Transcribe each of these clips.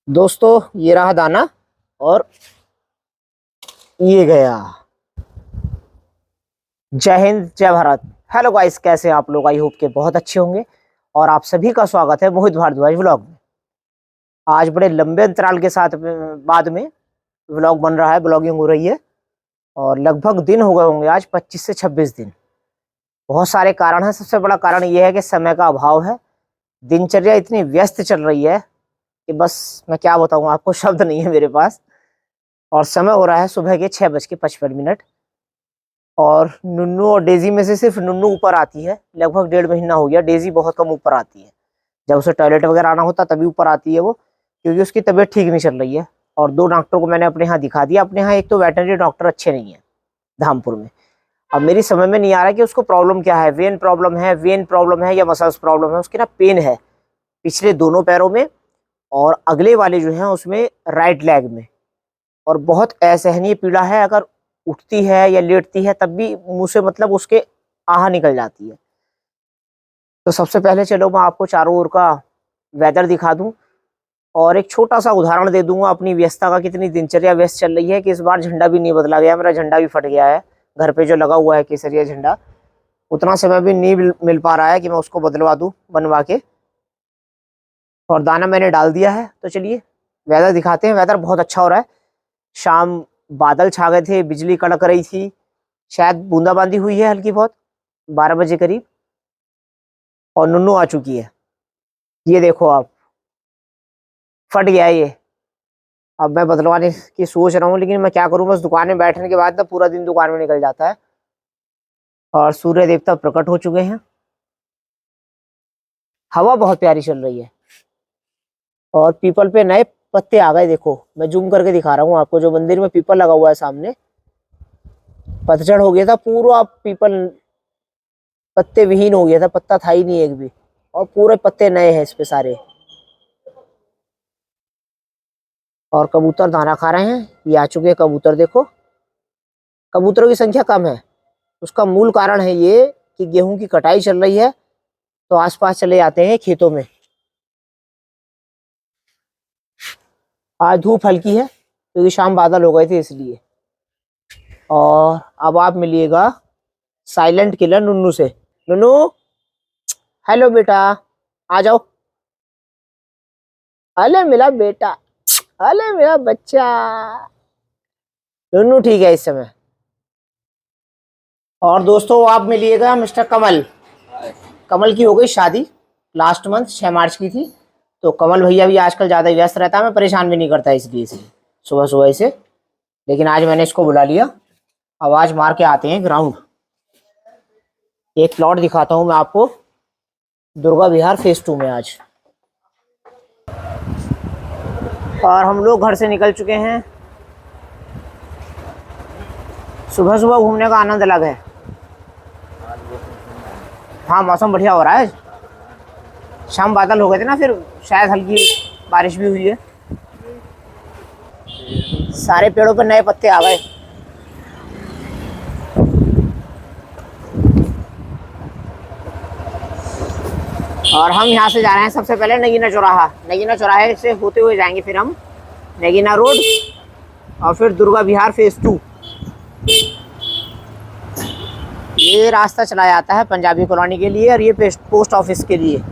दोस्तों, ये रहा दाना और ये गया। जय हिंद, जय भारत। हेलो गाइस, कैसे हैं आप लोग? आई होप के बहुत अच्छे होंगे। और आप सभी का स्वागत है मोहित भारद्वाज व्लॉग में। आज बड़े लंबे अंतराल के साथ बाद में व्लॉग बन रहा है, ब्लॉगिंग हो रही है। और लगभग दिन हो गए होंगे आज 25 से 26 दिन। बहुत सारे कारण हैं। सबसे बड़ा कारण ये है कि समय का अभाव है। दिनचर्या इतनी व्यस्त चल रही है कि बस मैं क्या बताऊं आपको, शब्द नहीं है मेरे पास। और समय हो रहा है सुबह के 6:55। और नुन्नू और डेजी में से सिर्फ नुन्नू ऊपर आती है। लगभग 1.5 महीना हो गया, डेजी बहुत कम ऊपर आती है। जब उसे टॉयलेट वगैरह आना होता तभी ऊपर आती है वो, क्योंकि उसकी तबीयत ठीक नहीं चल रही है। और 2 डॉक्टर को मैंने अपने यहाँ दिखा दिया। अपने यहाँ एक तो वेटनरी डॉक्टर अच्छे नहीं है धामपुर में। अब मेरी समझ में नहीं आ रहा कि उसको प्रॉब्लम क्या है। वेन प्रॉब्लम है या मसल्स प्रॉब्लम है। उसकी ना पेन है पिछले दोनों पैरों में, और अगले वाले जो हैं उसमें राइट लेग में। और बहुत असहनीय पीड़ा है। अगर उठती है या लेटती है तब भी मुंह से मतलब उसके आह निकल जाती है। तो सबसे पहले चलो मैं आपको चारों ओर का वेदर दिखा दूं और एक छोटा सा उदाहरण दे दूंगा अपनी व्यस्तता का। कितनी दिनचर्या व्यस्त चल रही है कि इस बार झंडा भी नहीं बदला गया। मेरा झंडा भी फट गया है घर पे जो लगा हुआ है केसरिया झंडा। उतना समय भी नहीं मिल पा रहा है कि मैं उसको बदलवा दूं बनवा के। और दाना मैंने डाल दिया है। तो चलिए वेदर दिखाते हैं। वेदर बहुत अच्छा हो रहा है। शाम बादल छा गए थे, बिजली कड़क रही थी, शायद बूंदाबांदी हुई है हल्की बहुत 12 बजे करीब। और नुन्नू आ चुकी है। ये देखो आप, फट गया है ये। अब मैं बदलवाने की सोच रहा हूँ, लेकिन मैं क्या करूँ, बस दुकान में बैठने के बाद ना पूरा दिन दुकान में निकल जाता है। और सूर्य देवता प्रकट हो चुके हैं। हवा बहुत प्यारी चल रही है और पीपल पे नए पत्ते आ गए। देखो मैं जूम करके दिखा रहा हूँ आपको। जो मंदिर में पीपल लगा हुआ है सामने, पतझड़ हो गया था पूरा, पीपल पत्ते विहीन हो गया था, पत्ता था ही नहीं एक भी। और पूरे पत्ते नए हैं इस पे सारे। और कबूतर दाना खा रहे हैं। ये आ चुके हैं कबूतर। देखो कबूतरों की संख्या कम है। उसका मूल कारण है ये कि गेहूं की कटाई चल रही है, तो आसपास चले जाते हैं खेतों में। आज धूप हल्की है क्योंकि शाम बादल हो गए थे इसलिए। और अब आप मिलिएगा साइलेंट किलर नुन्नू से। नुन्नू, हेलो बेटा, आ जाओ। अले मिला बेटा, अले मेरा बच्चा। नुन्नू ठीक है इस समय। और दोस्तों आप मिलिएगा मिस्टर कमल। कमल की हो गई शादी लास्ट मंथ 6 मार्च की थी। तो कमल भैया भी आजकल ज़्यादा व्यस्त रहता है। मैं परेशान भी नहीं करता इसलिए से सुबह सुबह इसे। लेकिन आज मैंने इसको बुला लिया। आवाज़ मार के आते हैं ग्राउंड। एक प्लॉट दिखाता हूँ मैं आपको दुर्गा विहार फेज 2 में आज। और हम लोग घर से निकल चुके हैं। सुबह सुबह घूमने का आनंद अलग है। हाँ, मौसम बढ़िया हो रहा है। शाम बादल हो गए थे ना, फिर शायद हल्की बारिश भी हुई है। सारे पेड़ों पर नए पत्ते आ गए। और हम यहाँ से जा रहे हैं सबसे पहले नगीना चौराहा। नगीना चौराहे से होते हुए जाएंगे फिर हम नगीना रोड और फिर दुर्गा विहार फेज 2। ये रास्ता चला जाता है पंजाबी कॉलोनी के लिए और ये पोस्ट ऑफिस के लिए।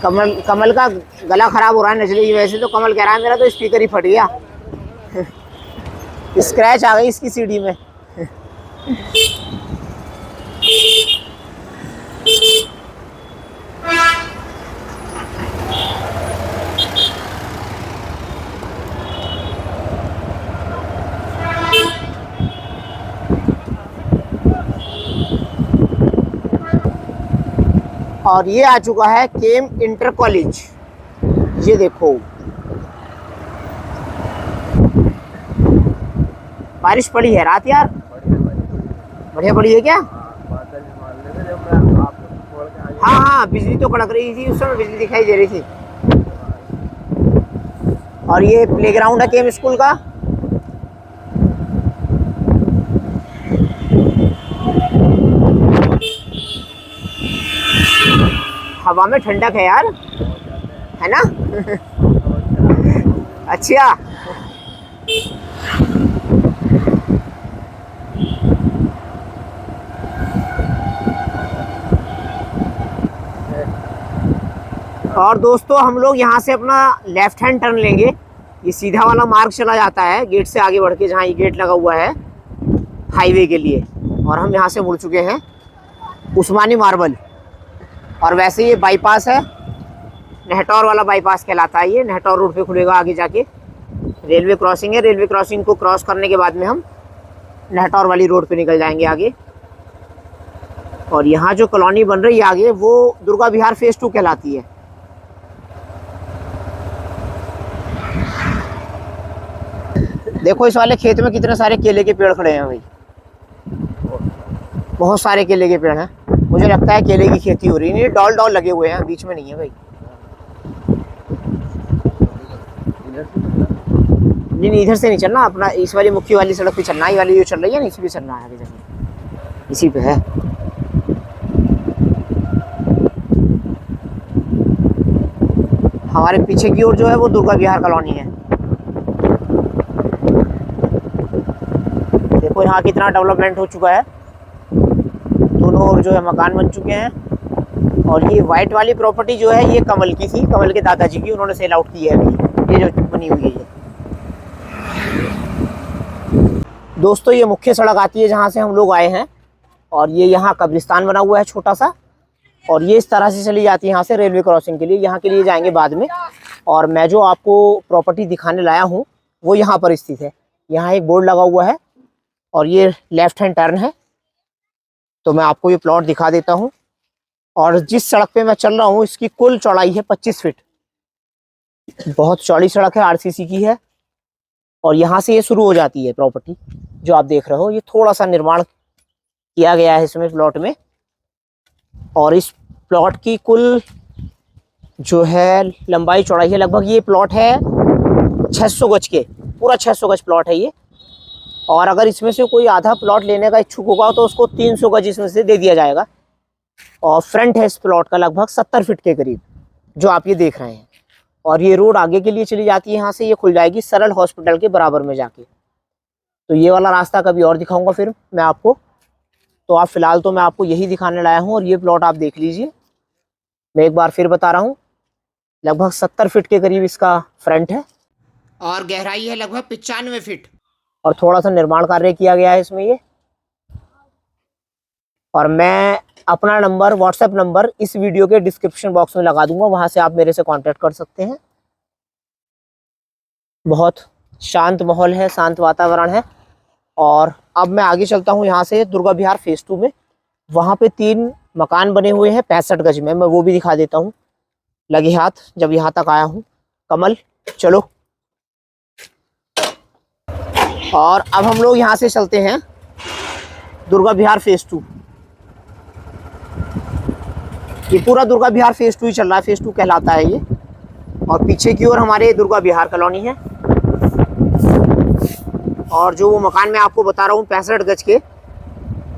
कमल का गला खराब हो रहा है नजले की वजह से। तो कमल कह रहा है मेरा तो स्पीकर ही फट गया। स्क्रैच आ गई इसकी सीढ़ी में। और ये आ चुका है केम इंटर कॉलेज। ये देखो बारिश पड़ी है रात यार। बढ़िया पड़ी है क्या? हाँ हाँ, बिजली तो कड़क रही थी उस समय, बिजली दिखाई दे रही थी। और ये प्लेग्राउंड है केम स्कूल का। हवा में ठंडक है यार, है ना। अच्छा, और दोस्तों हम लोग यहाँ से अपना लेफ्ट हैंड टर्न लेंगे। ये सीधा वाला मार्ग चला जाता है गेट से आगे बढ़ के, जहाँ ये गेट लगा हुआ है हाईवे के लिए। और हम यहाँ से मुड़ चुके हैं उस्मानी मार्बल। और वैसे ये बाईपास है, नेहटौर वाला बाईपास कहलाता है। ये नेहटौर रोड पे खुलेगा आगे जाके। रेलवे क्रॉसिंग है, रेलवे क्रॉसिंग को क्रॉस करने के बाद में हम नेहटौर वाली रोड पे निकल जाएंगे आगे। और यहाँ जो कॉलोनी बन रही है आगे, वो दुर्गा विहार फेज 2 कहलाती है। देखो इस वाले खेत में कितने सारे केले के पेड़ खड़े हैं भाई, बहुत सारे केले के पेड़ हैं। मुझे लगता है केले की खेती हो रही है। ये डॉल डॉल लगे हुए हैं, बीच में नहीं है भाई। नहीं इधर से नहीं चलना, अपना इस वाली मुख्य वाली सड़क पे चलना है। ये वाली जो चल रही है ना, इसी पे चलना है आगे जाके, इसी पे है। हमारे पीछे की ओर जो है वो दुर्गा विहार कॉलोनी है। देखो यहाँ कितना डेवलपमेंट हो चुका है, दोनों ओर जो है मकान बन चुके हैं। और ये वाइट वाली प्रॉपर्टी जो है ये कमल की थी, कमल के दादाजी की, उन्होंने सेल आउट की है अभी, ये जो बनी हुई है ये। दोस्तों ये मुख्य सड़क आती है जहाँ से हम लोग आए हैं। और ये यहाँ कब्रिस्तान बना हुआ है छोटा सा, और ये इस तरह से चली जाती है यहाँ से रेलवे क्रॉसिंग के लिए। यहाँ के लिए जाएंगे बाद में। और मैं जो आपको प्रॉपर्टी दिखाने लाया हूँ वो यहाँ पर स्थित है। यहाँ एक बोर्ड लगा हुआ है और ये लेफ्ट हैंड टर्न है। तो मैं आपको ये प्लॉट दिखा देता हूँ। और जिस सड़क पे मैं चल रहा हूँ इसकी कुल चौड़ाई है 25 फीट। बहुत चौड़ी सड़क है, आरसीसी की है। और यहाँ से ये शुरू हो जाती है प्रॉपर्टी जो आप देख रहे हो। ये थोड़ा सा निर्माण किया गया है इसमें प्लॉट में। और इस प्लॉट की कुल जो है लंबाई चौड़ाई है लगभग, ये प्लॉट है 600 गज के, पूरा 600 गज प्लॉट है ये। और अगर इसमें से कोई आधा प्लॉट लेने का इच्छुक होगा तो उसको 300 गज इसमें से दे दिया जाएगा। और फ्रंट है इस प्लॉट का लगभग 70 फीट के करीब, जो आप ये देख रहे हैं। और ये रोड आगे के लिए चली जाती है, यहाँ से ये खुल जाएगी सरल हॉस्पिटल के बराबर में जाके। तो ये वाला रास्ता कभी और दिखाऊंगा फिर मैं आपको। तो आप फिलहाल तो मैं आपको यही दिखाने लाया हूँ। और ये प्लॉट आप देख लीजिए, मैं एक बार फिर बता रहा हूँ, लगभग 70 फीट के करीब इसका फ्रंट है और गहराई है लगभग 95 फीट। और थोड़ा सा निर्माण कार्य किया गया है इसमें ये। और मैं अपना नंबर, व्हाट्सएप नंबर इस वीडियो के डिस्क्रिप्शन बॉक्स में लगा दूंगा, वहां से आप मेरे से कांटेक्ट कर सकते हैं। बहुत शांत माहौल है, शांत वातावरण है। और अब मैं आगे चलता हूँ यहाँ से दुर्गा विहार फेज 2 में। वहाँ पे 3 मकान बने हुए हैं 65 गज में, मैं वो भी दिखा देता हूँ लगे हाथ जब यहाँ तक आया हूँ। कमल चलो। और अब हम लोग यहाँ से चलते हैं दुर्गा विहार फेज 2। ये पूरा दुर्गा विहार फेज 2 ही चल रहा है, फेज 2 कहलाता है ये। और पीछे की ओर हमारे दुर्गा विहार कॉलोनी है। और जो वो मकान मैं आपको बता रहा हूँ 65 गज के,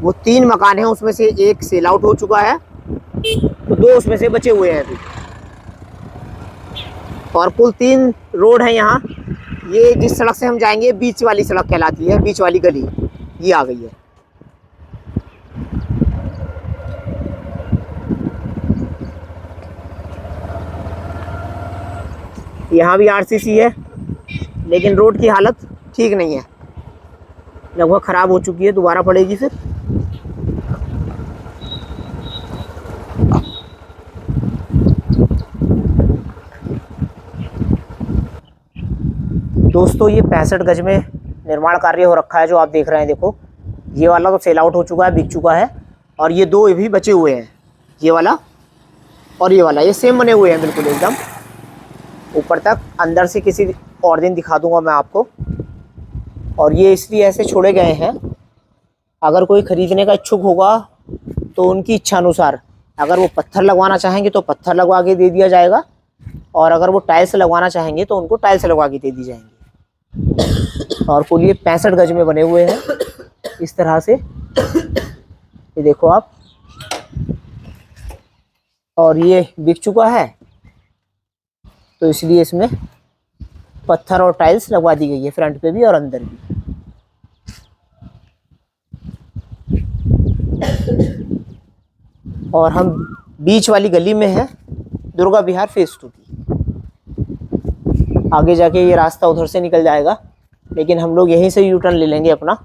वो 3 मकान हैं, उसमें से एक सेल आउट हो चुका है, तो 2 उसमें से बचे हुए हैं अभी। और कुल 3 रोड है यहाँ। ये जिस सड़क से हम जाएंगे बीच वाली सड़क कहलाती है, बीच वाली गली ये आ गई है। यहाँ भी आरसीसी है, लेकिन रोड की हालत ठीक नहीं है, लगभग ख़राब हो चुकी है, दोबारा पड़ेगी फिर। दोस्तों ये 65 गज में निर्माण कार्य हो रखा है जो आप देख रहे हैं। देखो ये वाला तो सेल आउट हो चुका है, बिक चुका है। और ये 2 भी बचे हुए हैं, ये वाला और ये वाला, ये सेम बने हुए हैं बिल्कुल एकदम ऊपर तक। अंदर से किसी और दिन दिखा दूंगा मैं आपको। और ये इसलिए ऐसे छोड़े गए हैं, अगर कोई ख़रीदने का इच्छुक होगा तो उनकी इच्छा अनुसार, अगर वो पत्थर लगवाना चाहेंगे तो पत्थर लगवा के दे दिया जाएगा। और अगर वो टाइल्स लगवाना चाहेंगे तो उनको टाइल्स लगवा के दे दी जाएंगी। और कुल ये 65 गज में बने हुए हैं इस तरह से। ये देखो आप, और ये बिक चुका है, तो इसलिए इसमें पत्थर और टाइल्स लगवा दी गई है, फ्रंट पे भी और अंदर भी। और हम बीच वाली गली में है, दुर्गा विहार फेज 2 की। आगे जाके ये रास्ता उधर से निकल जाएगा, लेकिन हम लोग यहीं से यू टर्न ले लेंगे अपना।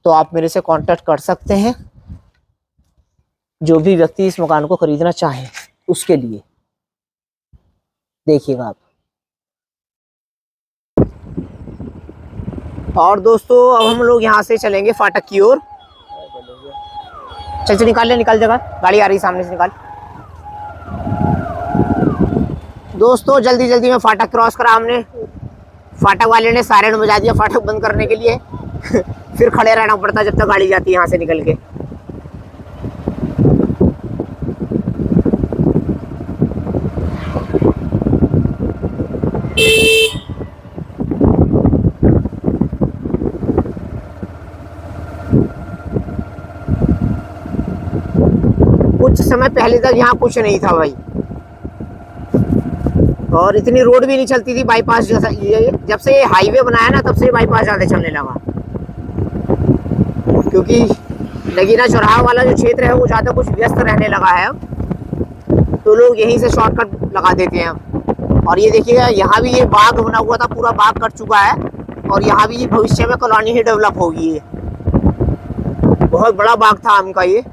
तो आप मेरे से कांटेक्ट कर सकते हैं, जो भी व्यक्ति इस मकान को खरीदना चाहे उसके लिए। देखिएगा आप। और दोस्तों अब हम लोग यहाँ से चलेंगे फाटक की ओर। चल निकाल ले, निकाल जगह, गाड़ी आ रही सामने से, निकाल। दोस्तों जल्दी जल्दी में फाटक क्रॉस करा हमने। फाटक वाले ने सायरन बजा दिया फाटक बंद करने के लिए। फिर खड़े रहना पड़ता जब तक गाड़ी जाती है यहाँ से निकल के। कुछ समय पहले तक यहाँ कुछ नहीं था भाई, और इतनी रोड भी नहीं चलती थी बाईपास जैसा। ये जब से ये हाईवे बनाया ना, तब से बाईपास ज़्यादा चलने लगा, क्योंकि नगीना चौराहा वाला जो क्षेत्र है वो ज़्यादा कुछ व्यस्त रहने लगा है अब, तो लोग यहीं से शॉर्टकट लगा देते हैं अब। और ये देखिएगा, यहाँ भी ये बाग बना हुआ था, पूरा बाग कट चुका है, और यहाँ भी भविष्य में कॉलोनी ही डेवलप होगी। ये बहुत बड़ा बाग था आम का ये।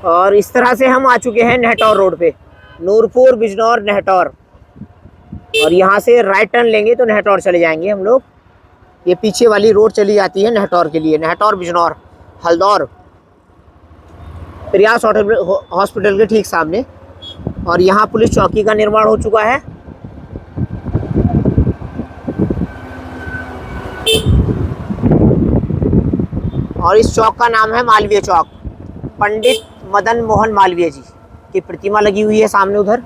और इस तरह से हम आ चुके हैं नेहटौर रोड पे, नूरपुर बिजनौर नेहटौर। और यहाँ से राइट टर्न लेंगे तो नेहटौर चले जाएंगे हम लोग। ये पीछे वाली रोड चली जाती है नेहटौर के लिए, नेहटौर बिजनौर हल्दौर, प्रयास हॉस्पिटल के ठीक सामने। और यहाँ पुलिस चौकी का निर्माण हो चुका है। और इस चौक का नाम है मालवीय चौक। पंडित मदन मोहन मालवीय जी की प्रतिमा लगी हुई है सामने उधर।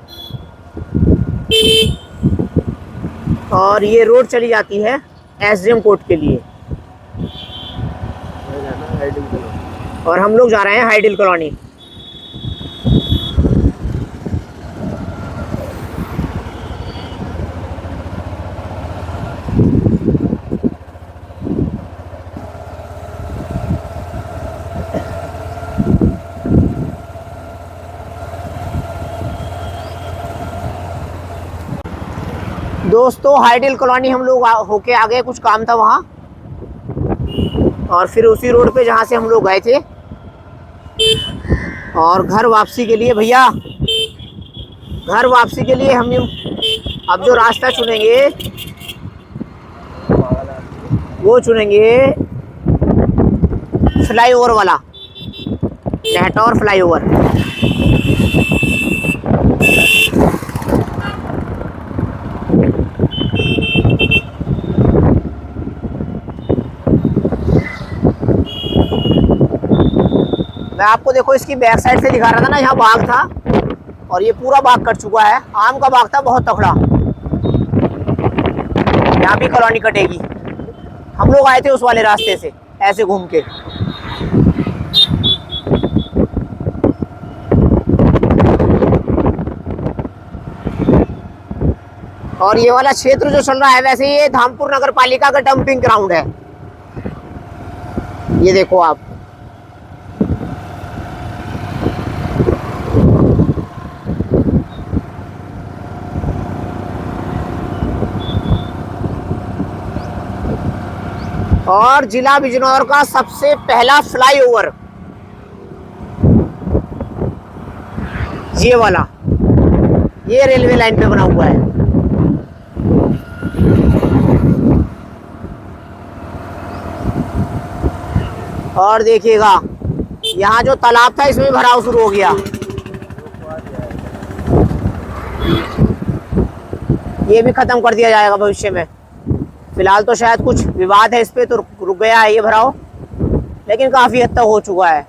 और ये रोड चली जाती है एसडीएम कोर्ट के लिए, और हम लोग जा रहे हैं हाइडिल कॉलोनी। दोस्तों हाइडिल कॉलोनी हम लोग होके आ गए, कुछ काम था वहाँ, और फिर उसी रोड पे जहाँ से हम लोग गए थे। और घर वापसी के लिए भैया, घर वापसी के लिए हम अब जो रास्ता चुनेंगे वो चुनेंगे फ्लाईओवर वाला, नेहटौर फ्लाईओवर। मैं आपको देखो इसकी बैक साइड से दिखा रहा था ना, यहाँ बाग था, और ये पूरा बाग कट चुका है। आम का बाग था बहुत तगड़ा, यहाँ भी कॉलोनी कटेगी। हम लोग आए थे उस वाले रास्ते से ऐसे घूम के। और ये वाला क्षेत्र जो चल रहा है, वैसे ये धामपुर नगर पालिका का डंपिंग ग्राउंड है। ये देखो आप, और जिला बिजनौर का सबसे पहला फ्लाईओवर ये वाला, ये रेलवे लाइन पे बना हुआ है। और देखिएगा यहाँ जो तालाब था इसमें भराव शुरू हो गया। ये भी खत्म कर दिया जाएगा भविष्य में। फिलहाल तो शायद कुछ विवाद है इस पे, तो रुक गया है ये भराव, लेकिन काफी हद तक हो चुका है।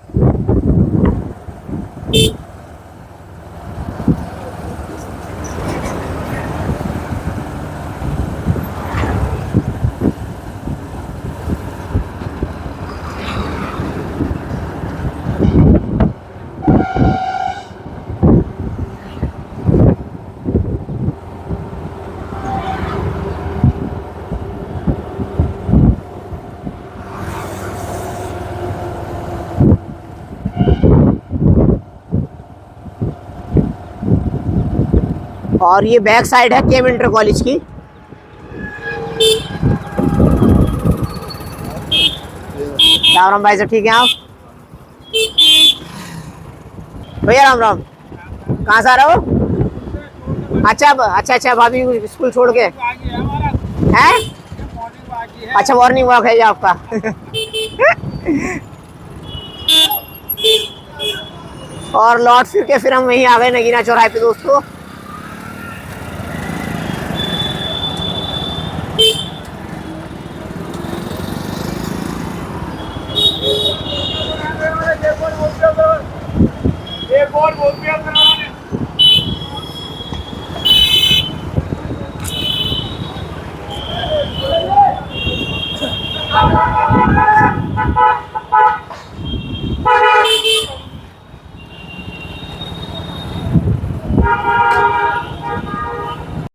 और ये बैक साइड है केम इंटर कॉलेज की। राम राम भाई साहब, ठीक है आप? भैया राम राम, कहाँ से आ रहे हो? अच्छा अच्छा, भाभी स्कूल छोड़ के हैं? अच्छा, मॉर्निंग वॉक है ये आपका। और लौट फिर के फिर हम वहीं आ गए नगीना चौराहे पे दोस्तों।